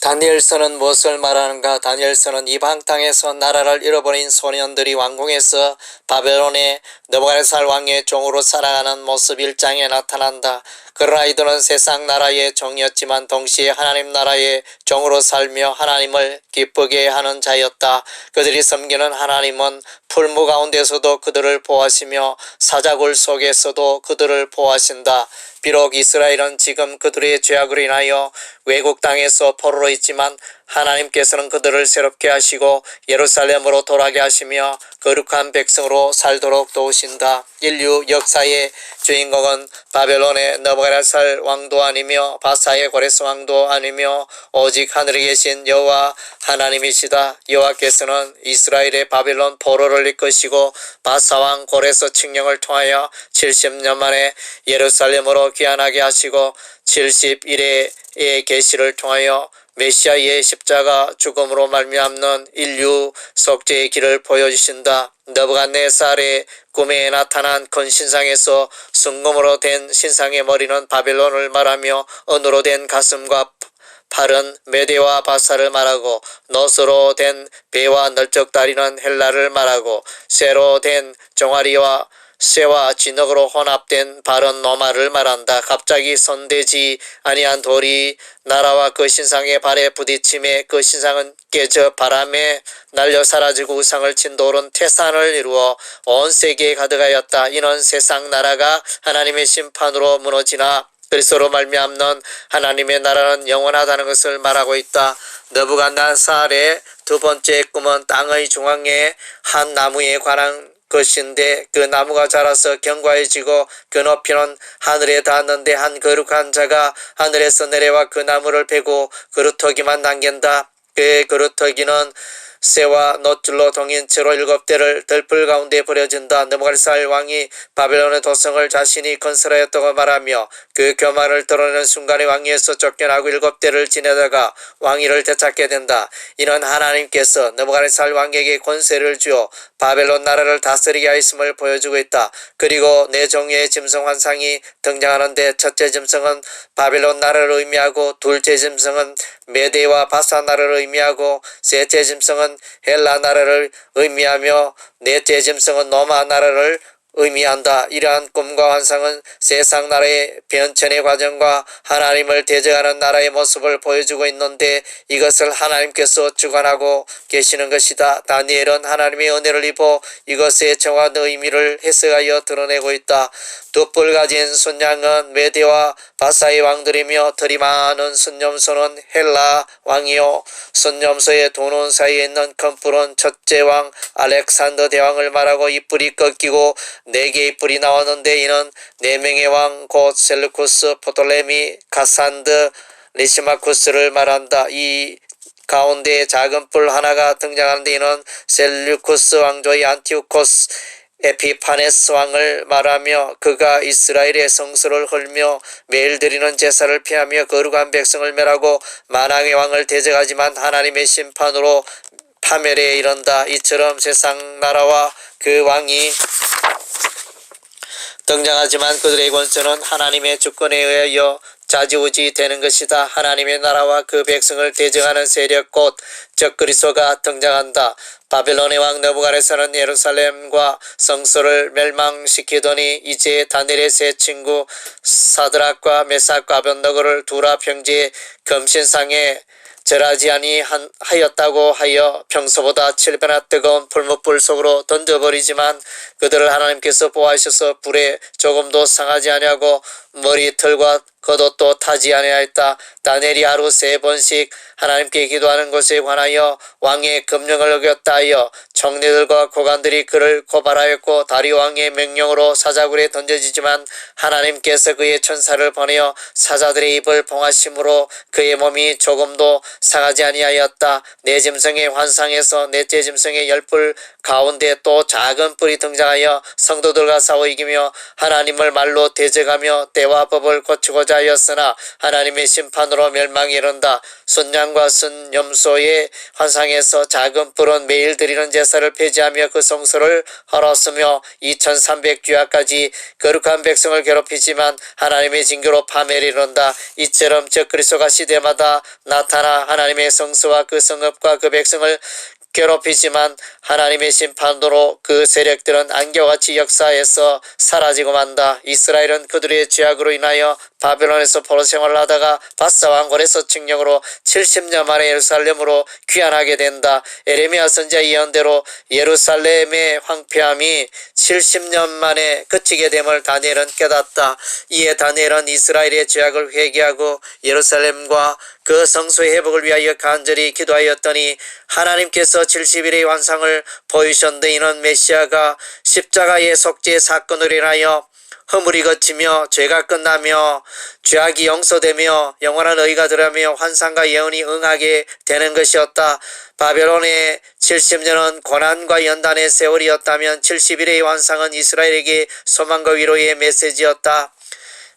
다니엘서는 무엇을 말하는가? 다니엘서는 이방 땅에서 나라를 잃어버린 소년들이 왕궁에서 바벨론의 느부갓네살 왕의 종으로 살아가는 모습 1장에 나타난다. 그러나 이들은 세상 나라의 종이었지만 동시에 하나님 나라의 종으로 살며 하나님을 기쁘게 하는 자였다. 그들이 섬기는 하나님은 풀무 가운데서도 그들을 보호하시며 사자굴 속에서도 그들을 보호하신다. 비록 이스라엘은 지금 그들의 죄악으로 인하여 외국 땅에서 포로로 있지만 하나님께서는 그들을 새롭게 하시고 예루살렘으로 돌아가게 하시며 거룩한 백성으로 살도록 도우신다. 인류 역사의 주인공은 바벨론의 느부갓네살 왕도 아니며 바사의 고레스 왕도 아니며 오직 하늘에 계신 여호와 하나님이시다. 여호와께서는 이스라엘의 바벨론 포로를 이끄시고 바사왕 고레스 칙령을 통하여 70년 만에 예루살렘으로 귀환하게 하시고 70일의 계시를 통하여 메시아의 십자가 죽음으로 말미암는 인류 속죄의 길을 보여주신다. 느부갓네살의 꿈에 나타난 큰 신상에서 순금으로 된 신상의 머리는 바벨론을 말하며 은으로 된 가슴과 팔은 메대와 바사를 말하고 놋으로 된 배와 널쩍다리는 헬라를 말하고 쇠로 된 종아리와 쇠와 진흙으로 혼합된 발은 노마를 말한다. 갑자기 손대지 아니한 돌이 나라와 그 신상의 발에 부딪힘에 그 신상은 깨져 바람에 날려 사라지고 우상을 친 돌은 태산을 이루어 온 세계에 가득하였다. 이는 세상 나라가 하나님의 심판으로 무너지나 그리스도로 말미암는 하나님의 나라는 영원하다는 것을 말하고 있다. 느부갓네살의 두 번째 꿈은 땅의 중앙에 한 나무에 관한 것인데 그 나무가 자라서 견고해지고 그 높이는 하늘에 닿았는데 한 거룩한 자가 하늘에서 내려와 그 나무를 베고 그루터기만 남긴다. 그 그루터기는 쇠와 놋줄로 동인 채로 7대를 들불 가운데 버려진다. 느부갓네살 왕이 바벨론의 도성을 자신이 건설하였다고 말하며 그 교만을 드러내는 순간에 왕위에서 쫓겨나고 7대를 지내다가 왕위를 되찾게 된다. 이는 하나님께서 느부갓네살 왕에게 권세를 주어 바벨론 나라를 다스리게 하였음을 보여주고 있다. 그리고 네 종류의 짐승 환상이 등장하는데 첫째 짐승은 바벨론 나라를 의미하고 둘째 짐승은 메대와 바사 나라를 의미하고 셋째 짐승은 헬라 나라를 의미하며 넷째 짐승은 로마 나라를 의미한다. 이러한 꿈과 환상은 세상 나라의 변천의 과정과 하나님을 대적하는 나라의 모습을 보여주고 있는데 이것을 하나님께서 주관하고 계시는 것이다. 다니엘은 하나님의 은혜를 입어 이것의 정확한 의미를 해석하여 드러내고 있다. 두 뿔 가진 순양은 메대와 바사의 왕들이며 털이 많은 순념소는 헬라 왕이요 순념소의 두 눈 사이에 있는 큰 뿔은 첫째 왕 알렉산더 대왕을 말하고 이 뿔이 꺾이고 4개의 뿔이 나왔는데 이는 4명의 왕 곧 셀루쿠스, 포톨레미, 카산드, 리시마쿠스를 말한다. 이 가운데 작은 뿔 하나가 등장하는데 이는 셀루쿠스 왕조의 안티오코스 에피파네스 왕을 말하며 그가 이스라엘의 성소를 헐며 매일 드리는 제사를 피하며 거룩한 백성을 멸하고 만왕의 왕을 대적하지만 하나님의 심판으로 파멸에 이른다. 이처럼 세상 나라와 그 왕이 등장하지만 그들의 권세는 하나님의 주권에 의하여 좌지우지 되는 것이다. 하나님의 나라와 그 백성을 대적하는 세력 곧 적그리스도가 등장한다. 바벨론의 왕 느부갓네살은 예루살렘과 성소를 멸망시키더니 이제 다니엘의 세 친구 사드락과 메삭과 아벳느고를 두라 평지의 금신상에 절하지 아니하였다고 하여 평소보다 7배나 뜨거운 풀무불 속으로 던져버리지만 그들을 하나님께서 보호하셔서 불에 조금도 상하지 아니하고 머리털과 겉옷도 타지 아니하였다. 다니엘이 하루 3번씩 하나님께 기도하는 것에 관하여 왕의 금령을 어겼다 하여 총리들과 고관들이 그를 고발하였고 다리오 왕의 명령으로 사자굴에 던져지지만 하나님께서 그의 천사를 보내어 사자들의 입을 봉하심으로 그의 몸이 조금도 상하지 아니하였다. 네 짐승의 환상에서 넷째 짐승의 10뿔 가운데 또 작은 뿔이 등장하여 성도들과 싸워 이기며 하나님을 말로 대적하며 때와 법을 고치고자 살고자 하였으나 하나님의 심판으로 멸망에 이른다. 순양과 순염소의 환상에서 작은 뿔은 매일 드리는 제사를 폐지하며 그 성소를 헐었으며 2300주야까지 거룩한 백성을 괴롭히지만 하나님의 징계로 파멸에 이른다. 이처럼 적그리스도가 시대마다 나타나 하나님의 성소와 그 성읍과 그 백성을 괴롭히지만 하나님의 심판으로 그 세력들은 안개같이 역사에서 사라지고 만다. 이스라엘은 그들의 죄악으로 인하여 바벨론에서 포로 생활을 하다가 바사 왕권에서 칙령으로 70년 만에 예루살렘으로 귀환하게 된다. 에레미야 선지자 예언대로 예루살렘의 황폐함이 70년 만에 그치게 됨을 다니엘은 깨닫다. 이에 다니엘은 이스라엘의 죄악을 회개하고 예루살렘과 그 성소의 회복을 위하여 간절히 기도하였더니 하나님께서 70일의 완상을 보이셨는데 이는 메시아가 십자가의 속죄 사건으로 인하여 허물이 거치며 죄가 끝나며 죄악이 용서되며 영원한 의가 들어가며 환상과 예언이 응하게 되는 것이었다. 바벨론의 70년은 고난과 연단의 세월이었다면 70일의 완상은 이스라엘에게 소망과 위로의 메시지였다.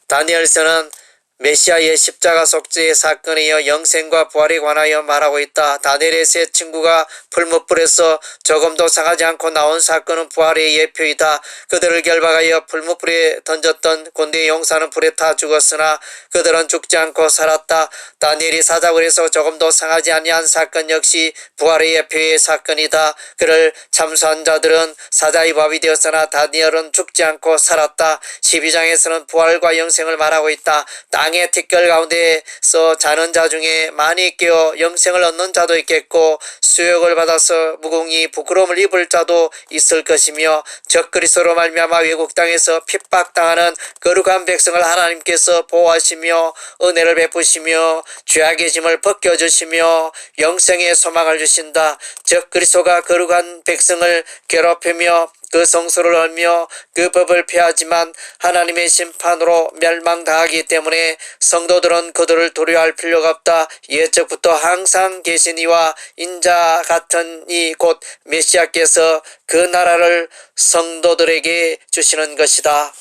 다니엘서는 메시아의 십자가 속죄의 사건이여 영생과 부활에 관하여 말하고 있다. 다니엘의 세 친구가 풀무불에서 조금도 상하지 않고 나온 사건은 부활의 예표이다. 그들을 결박하여 풀무불에 던졌던 군대의 용사는 불에 타 죽었으나 그들은 죽지 않고 살았다. 다니엘이 사자굴에서 조금도 상하지 아니한 사건 역시 부활의 예표의 사건이다. 그를 참수한 자들은 사자의 밥이 되었으나 다니엘은 죽지 않고 살았다. 12장에서는 부활과 영생을 말하고 있다. 땅의 티끌 가운데서 자는 자 중에 많이 깨어 영생을 얻는 자도 있겠고 수욕을 받아서 무궁히 부끄러움을 입을 자도 있을 것이며 적그리스도로 말미암아 외국 땅에서 핍박당하는 거룩한 백성을 하나님께서 보호하시며 은혜를 베푸시며 죄악의 짐을 벗겨주시며 영생의 소망을 주신다. 적그리스도가 거룩한 백성을 괴롭히며 그 성소를 헐며 그 법을 폐하지만 하나님의 심판으로 멸망당하기 때문에 성도들은 그들을 두려워할 필요가 없다. 예적부터 항상 계신 이와 인자 같은 이 곧 메시아께서 그 나라를 성도들에게 주시는 것이다.